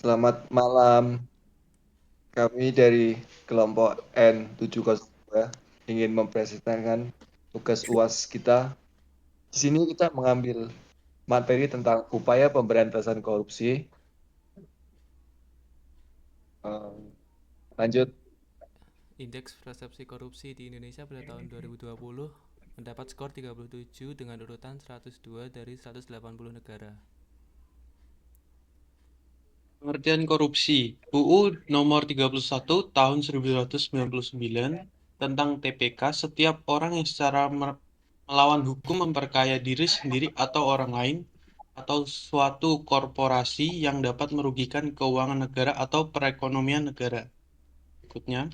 Selamat malam. Kami dari kelompok N702 ingin mempresentasikan tugas UAS kita. Di sini kita mengambil materi tentang upaya pemberantasan korupsi. Eh, Lanjut. Indeks persepsi korupsi di Indonesia pada tahun 2020 mendapat skor 37 dengan urutan 102 dari 180 negara. Pengertian korupsi. UU Nomor 31 Tahun 1999 tentang TPK, setiap orang yang secara melawan hukum memperkaya diri sendiri atau orang lain atau suatu korporasi yang dapat merugikan keuangan negara atau perekonomian negara. Berikutnya,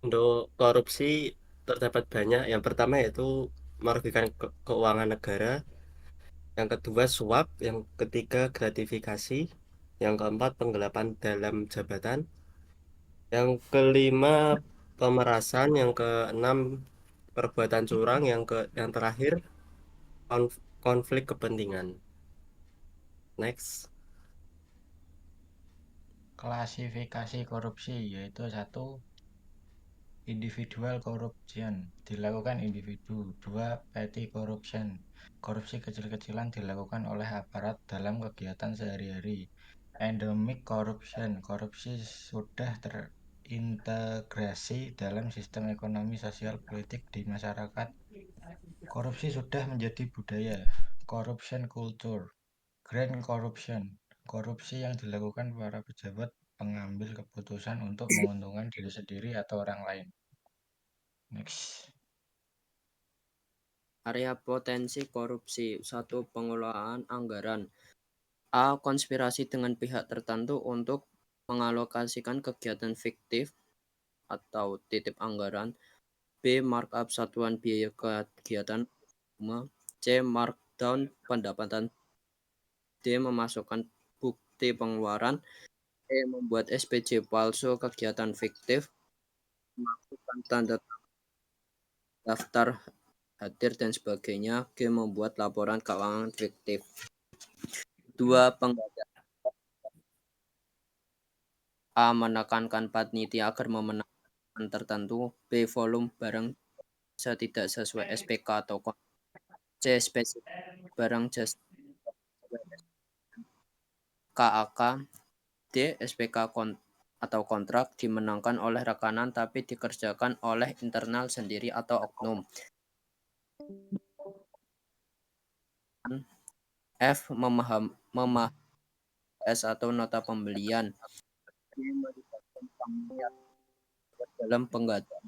Untuk korupsi terdapat banyak. Yang pertama yaitu merugikan keuangan negara. Yang kedua suap. Yang ketiga gratifikasi. Yang keempat penggelapan dalam jabatan. Yang kelima pemerasan. Yang keenam perbuatan curang. Yang terakhir konflik kepentingan. Next. Klasifikasi korupsi yaitu satu, individual corruption dilakukan individu. Dua, petty corruption, korupsi kecil-kecilan dilakukan oleh aparat dalam kegiatan sehari-hari. Endemic corruption, korupsi sudah terintegrasi dalam sistem ekonomi sosial politik di masyarakat. Korupsi sudah menjadi budaya. Corruption culture. Grand corruption, korupsi yang dilakukan para pejabat pengambil keputusan untuk menguntungkan diri sendiri atau orang lain. Next. Area potensi korupsi. Satu, pengelolaan anggaran. A. Konspirasi dengan pihak tertentu untuk mengalokasikan kegiatan fiktif atau titip anggaran. B. Markup satuan biaya kegiatan. C. Markdown pendapatan. D. Memasukkan bukti pengeluaran. E. Membuat SPJ palsu kegiatan fiktif. Memasukkan tanda daftar hadir dan sebagainya. G. Membuat laporan keuangan fiktif. 2. Penggadaan. A. Menekankan panitia agar memenangkan tertentu. B. Volume barang bisa tidak sesuai SPK atau C. Spesifikasi barang jasa KAK. D. SPK atau kontrak dimenangkan oleh rekanan tapi dikerjakan oleh internal sendiri atau oknum. F. Memahami S atau nota pembelian. D. Melibatkan panitia dalam penggadaan.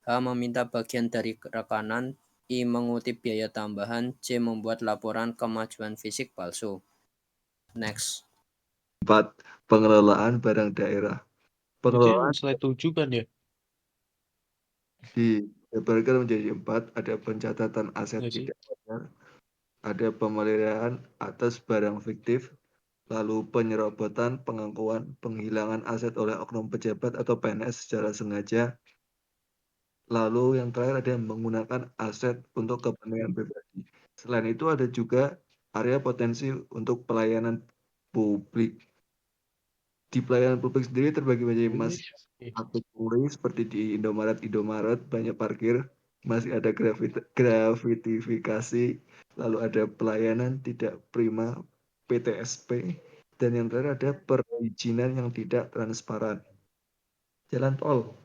H. Meminta bagian dari rekanan. I. Mengutip biaya tambahan. C. Membuat laporan kemajuan fisik palsu. Next. 4. Pengelolaan barang daerah. itu yang Pengelolaan slide 7 kan ya? dijabarkan menjadi 4. Ada pencatatan aset Nggak sih? tidak wajar, ada pemeliharaan atas barang fiktif, lalu penyerobotan, pengakuan, penghilangan aset oleh oknum pejabat atau PNS secara sengaja. Lalu yang terakhir ada yang menggunakan aset untuk kepentingan pribadi. Selain itu ada juga area potensi untuk pelayanan publik. Di pelayanan publik sendiri terbagi menjadi masih aktif pungli seperti di Indomaret banyak parkir, masih ada grafitifikasi, lalu ada pelayanan tidak prima PTSP, dan yang terakhir ada perizinan yang tidak transparan. Jalan tol.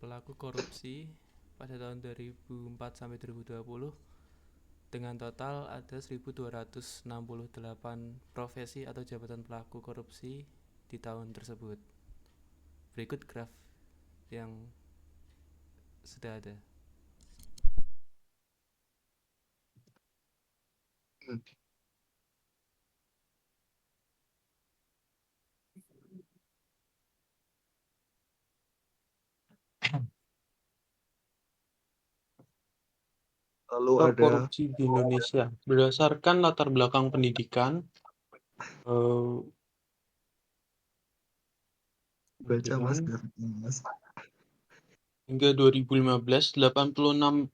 Pelaku korupsi pada tahun 2004 sampai 2020 dengan total ada 1.268 profesi atau jabatan pelaku korupsi di tahun tersebut. Berikut graf yang sudah ada. Lalu Faktor ada korupsi di Indonesia berdasarkan latar belakang pendidikan, baca mas kemudian grafiknya mas. Hingga 2015, 86%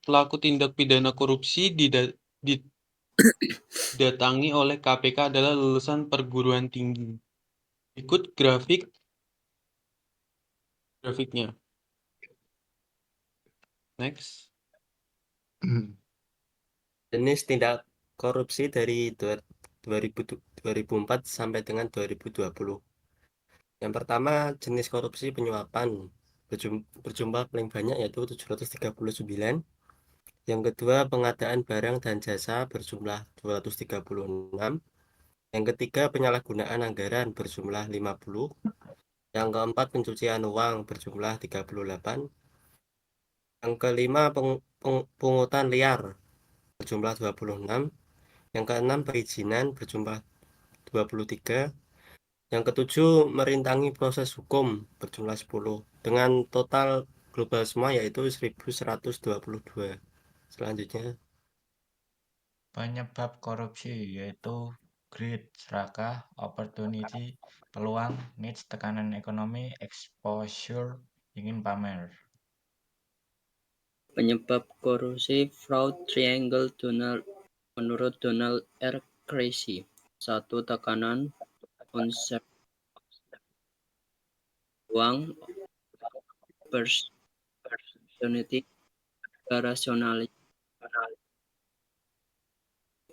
pelaku tindak pidana korupsi didatangi oleh KPK adalah lulusan perguruan tinggi. Ikut grafiknya. Next. Jenis tindak korupsi dari 2004 sampai dengan 2020. Yang pertama, jenis korupsi penyuapan berjumlah paling banyak yaitu 739. Yang kedua, pengadaan barang dan jasa berjumlah 236. Yang ketiga, penyalahgunaan anggaran berjumlah 50. Yang keempat, pencucian uang berjumlah 38. Yang kelima, pungutan liar berjumlah 26. Yang keenam, perizinan berjumlah 23. Yang ketujuh, merintangi proses hukum berjumlah 10. Dengan total global semua yaitu 1122. Selanjutnya, Penyebab korupsi yaitu greed, serakah, opportunity, peluang, needs, tekanan ekonomi, exposure, ingin pamer. Penyebab korupsi fraud triangle menurut Donald R. Tracy. 1. Tekanan konsep uang, opportunity, rationality.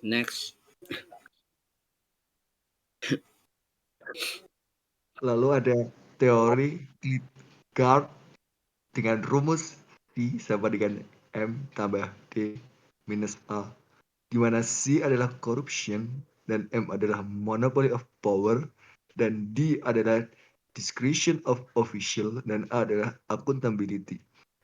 Next. Lalu ada teori Klippgard dengan rumus I sama dengan M tambah D minus A, di mana C adalah corruption dan M adalah monopoly of power dan D adalah discretion of official dan A adalah accountability.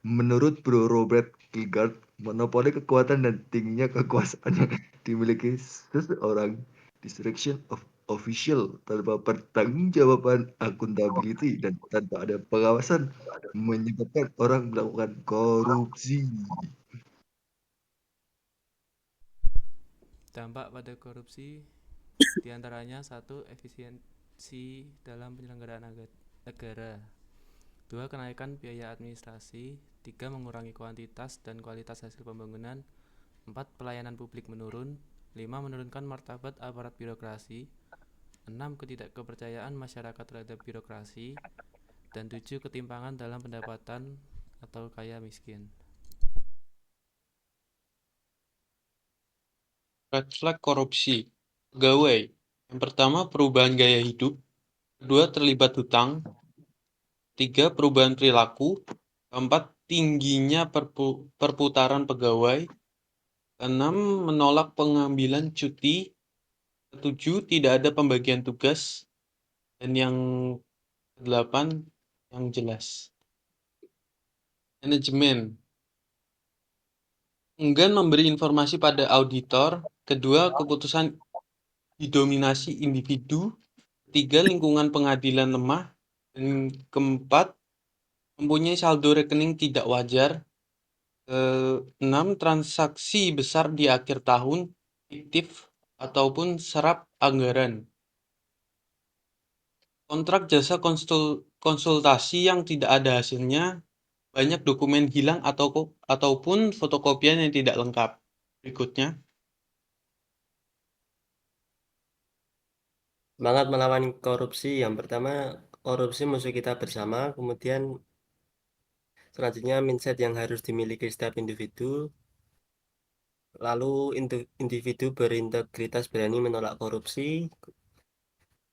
Menurut Bro Robert Klippgard, monopoli kekuatan dan tingginya kekuasaan yang dimiliki seseorang, discretion of official tanpa pertanggungjawaban, accountability dan tanpa ada pengawasan menyebabkan orang melakukan korupsi. Dampak pada korupsi diantaranya 1. Efisiensi dalam penyelenggaraan negara. 2. Kenaikan biaya administrasi. 3. Mengurangi kuantitas dan kualitas hasil pembangunan. 4. Pelayanan publik menurun. 5. Menurunkan martabat aparat birokrasi. 6. Ketidakkepercayaan masyarakat terhadap birokrasi. Dan 7. Ketimpangan dalam pendapatan atau kaya miskin. Red flag korupsi. Pegawai. Yang pertama, perubahan gaya hidup. Kedua, terlibat hutang. 3. Perubahan perilaku. 4. Tingginya perputaran pegawai. 6. Menolak pengambilan cuti. 7. Tidak ada pembagian tugas. Dan yang 8. Yang jelas. Manajemen. Enggan memberi informasi pada auditor. Kedua, keputusan didominasi individu. 3. Lingkungan pengadilan lemah. Dan keempat, mempunyai saldo rekening tidak wajar. 6. Transaksi besar di akhir tahun, fiktif, ataupun serap anggaran. Kontrak jasa konsultasi yang tidak ada hasilnya, banyak dokumen hilang ataupun fotokopian yang tidak lengkap. Berikutnya. semangat melawan korupsi. Yang pertama, korupsi musuh kita bersama. Kemudian selanjutnya, mindset yang harus dimiliki setiap individu. Lalu individu berintegritas berani menolak korupsi.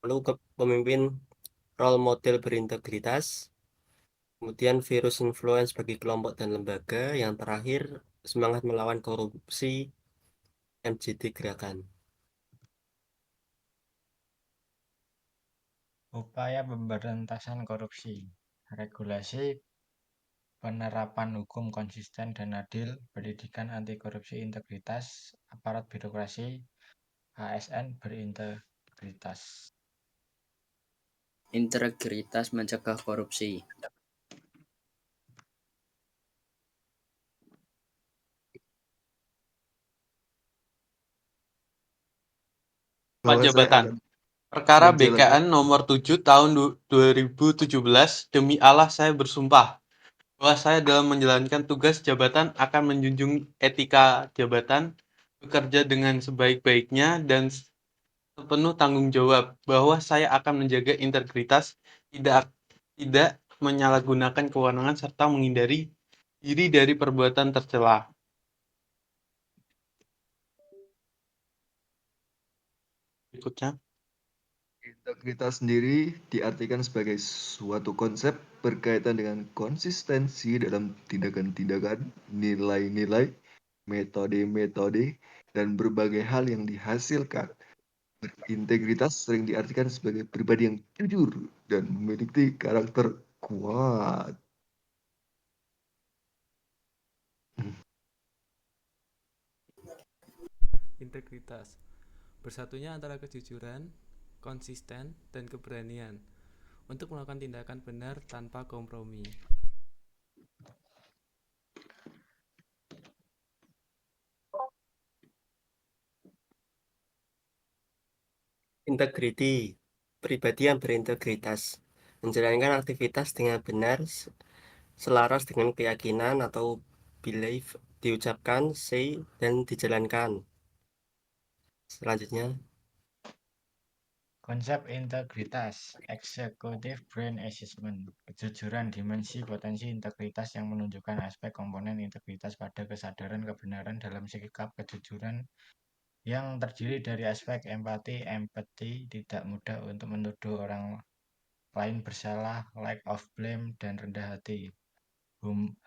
Lalu pemimpin role model berintegritas. Kemudian virus influence bagi kelompok dan lembaga. Yang terakhir, semangat melawan korupsi, MJT Gerakan. Upaya pemberantasan korupsi, regulasi, penerapan hukum konsisten dan adil, pendidikan anti korupsi, integritas, aparat birokrasi, ASN berintegritas. Integritas mencegah korupsi. Bahwa saya Jabatan. akan Perkara menjalankan BKN nomor 7 tahun 2017. Demi Allah saya bersumpah bahwa saya dalam menjalankan tugas jabatan akan menjunjung etika jabatan, bekerja dengan sebaik-baiknya dan sepenuh tanggung jawab, bahwa saya akan menjaga integritas, tidak menyalahgunakan kewenangan serta menghindari diri dari perbuatan tercela. Berikutnya, Integritas sendiri diartikan sebagai suatu konsep berkaitan dengan konsistensi dalam tindakan-tindakan, nilai-nilai, metode-metode, dan berbagai hal yang dihasilkan. Berintegritas sering diartikan sebagai pribadi yang jujur dan memiliki karakter kuat. Integritas. Bersatunya antara kejujuran, konsisten, dan keberanian untuk melakukan tindakan benar tanpa kompromi. Integrity, pribadi yang berintegritas, menjalankan aktivitas dengan benar, selaras dengan keyakinan atau belief, diucapkan, say, dan dijalankan. Selanjutnya, Konsep integritas, executive brain assessment, kejujuran dimensi potensi integritas yang menunjukkan aspek komponen integritas pada kesadaran kebenaran dalam sikap kejujuran yang terdiri dari aspek empati, tidak mudah untuk menuduh orang lain bersalah, lack of blame, dan rendah hati,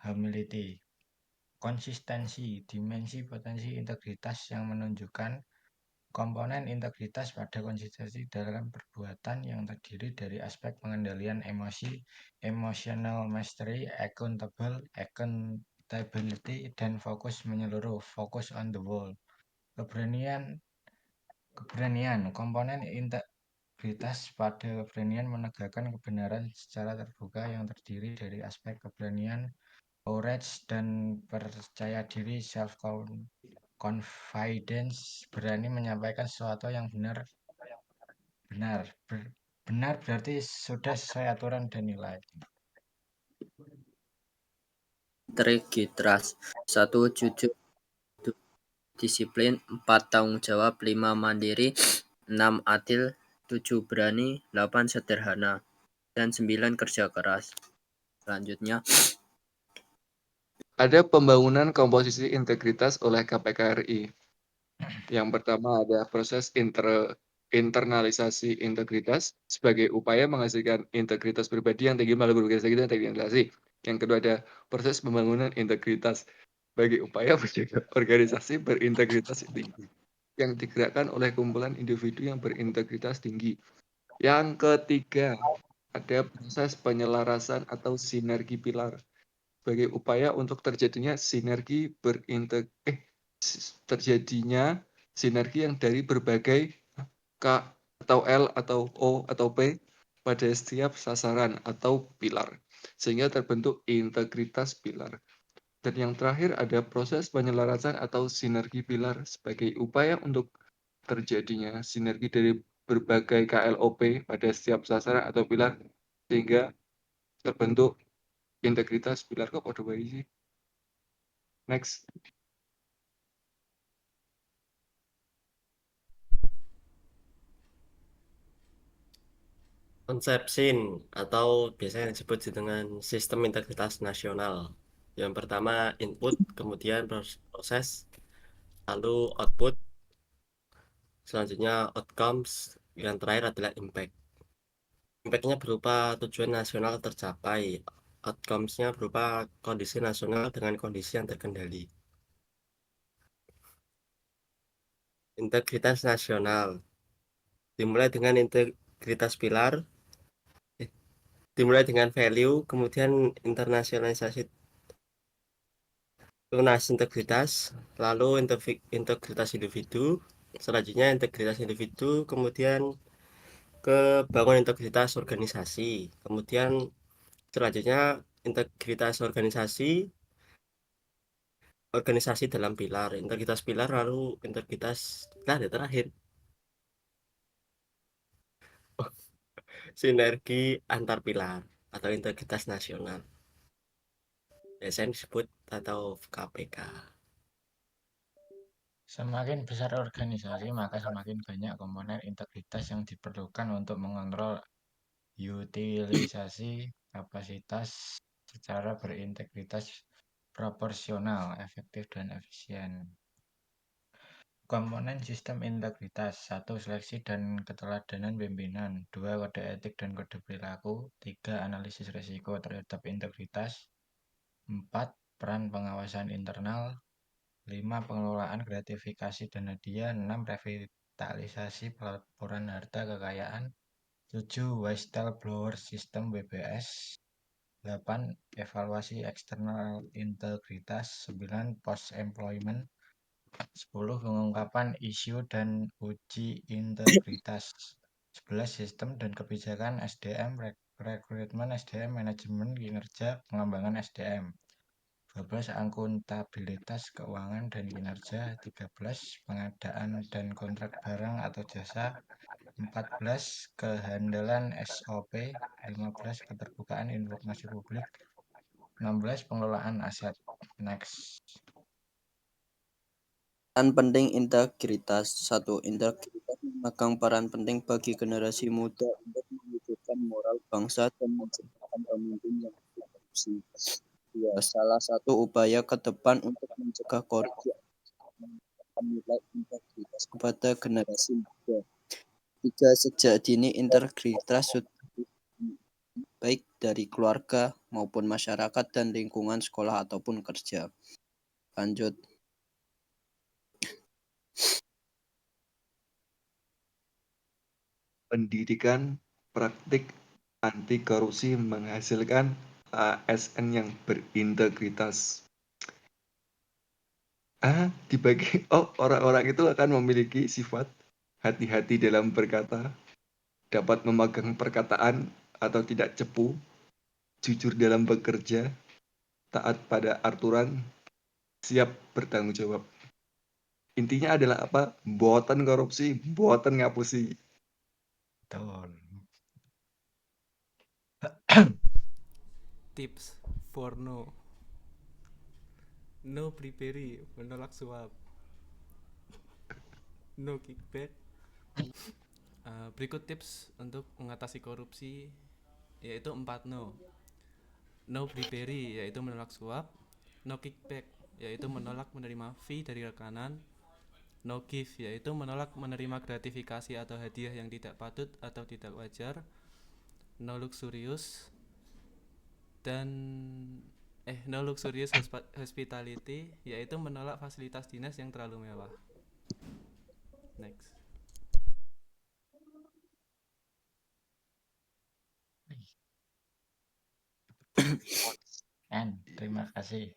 humility. Konsistensi, dimensi potensi integritas yang menunjukkan komponen integritas pada konsistensi dalam perbuatan yang terdiri dari aspek pengendalian emosi, emotional mastery, accountability, dan fokus menyeluruh, focus on the whole. Keberanian, komponen integritas pada keberanian menegakkan kebenaran secara terbuka yang terdiri dari aspek keberanian, courage, dan percaya diri, self-confidence, berani menyampaikan sesuatu yang benar. Benar berarti sudah sesuai aturan dan nilai. Integritas. 1. Jujur, 2. Disiplin, 4. Tanggung jawab, 5. Mandiri, 6. Adil, 7. Berani, 8. Sederhana, dan 9. Kerja keras. Selanjutnya, Ada pembangunan komposisi integritas oleh KPK RI. Yang pertama ada proses internalisasi integritas sebagai upaya menghasilkan integritas pribadi yang tinggi melalui berbagai strategi dan teknik integrasi. Yang kedua ada proses pembangunan integritas sebagai upaya menjaga organisasi berintegritas tinggi yang digerakkan oleh kumpulan individu yang berintegritas tinggi. Yang ketiga ada proses penyelarasan atau sinergi pilar sebagai upaya untuk terjadinya sinergi yang dari berbagai K atau L atau O atau P pada setiap sasaran atau pilar, sehingga terbentuk integritas pilar. Dan yang terakhir ada proses penyelarasan atau sinergi pilar sebagai upaya untuk terjadinya sinergi dari berbagai KLOP pada setiap sasaran atau pilar, sehingga terbentuk integritas pilar. Kok pada bayi sih? Next. konsep SIN atau biasanya disebut dengan sistem integritas nasional. Yang pertama input, kemudian proses, lalu output, selanjutnya outcomes, yang terakhir adalah impact. Impact-nya berupa tujuan nasional tercapai, outcomes-nya berupa kondisi nasional dengan kondisi yang terkendali. Integritas nasional dimulai dengan integritas pilar, dimulai dengan value, kemudian internasionalisasi lunas integritas, lalu integritas individu, selanjutnya integritas individu, kemudian ke bangun integritas organisasi, kemudian selanjutnya integritas organisasi dalam pilar, integritas pilar, lalu integritas terakhir sinergi antar pilar atau integritas nasional. biasanya disebut atau KPK. Semakin besar organisasi, maka semakin banyak komponen integritas yang diperlukan untuk mengontrol utilisasi kapasitas secara berintegritas, proporsional, efektif, dan efisien. Komponen sistem integritas: 1. Seleksi dan keteladanan pimpinan. 2. Kode etik dan kode perilaku. 3. Analisis risiko terhadap integritas. 4. Peran pengawasan internal. 5. Pengelolaan gratifikasi dan hadiah. 6. Revitalisasi pelaporan harta kekayaan. 7. Whistleblower System (WBS). 8. Evaluasi eksternal integritas. 9. Post-employment. 10. Pengungkapan isu dan uji integritas. 11. Sistem dan kebijakan SDM, rekrutmen SDM, manajemen kinerja, pengembangan SDM. 12. Akuntabilitas keuangan dan kinerja. 13. Pengadaan dan kontrak barang atau jasa. 14. Kehandalan SOP. 15. Keterbukaan informasi publik. 16. Pengelolaan aset. Next. Peran penting integritas. 1. Integritas memegang peran penting bagi generasi muda untuk mewujudkan moral bangsa dan menciptakan pemimpin yang anti korupsi. 2. Salah satu upaya ke depan untuk mencegah korupsi adalah menanamkan nilai integritas kepada generasi muda. 3. Sejak dini integritas sudah ditanamkan, baik dari keluarga maupun masyarakat dan lingkungan sekolah ataupun kerja. Lanjut. Pendidikan praktik anti korupsi menghasilkan ASN yang berintegritas. Orang-orang itu akan memiliki sifat hati-hati dalam berkata, dapat memegang perkataan atau tidak cepu, jujur dalam bekerja, taat pada aturan, siap bertanggung jawab. Intinya adalah apa? Boten korupsi, boten ngapusi. Betul. Tips for no bribery, menolak suap, no kickback. Berikut tips untuk mengatasi korupsi, yaitu 4 no. No bribery, yaitu menolak suap. No kickback, yaitu menolak menerima fee dari rekanan. No give, yaitu menolak menerima gratifikasi atau hadiah yang tidak patut atau tidak wajar. No luxurious dan no luxurious hospitality, yaitu menolak fasilitas dinas yang terlalu mewah. Next. Terima kasih.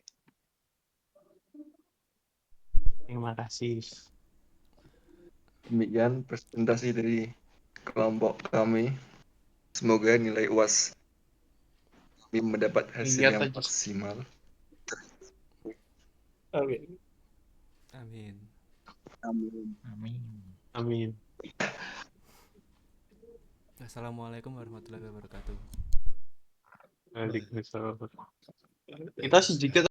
Terima kasih. Demikian presentasi dari kelompok kami. Semoga nilai UAS kami mendapat hasil Iya, yang Pak. maksimal. Amin. Amin. Amin. Amin. Amin. Assalamualaikum warahmatullahi wabarakatuh. Waalaikumsalam. Kita sedikit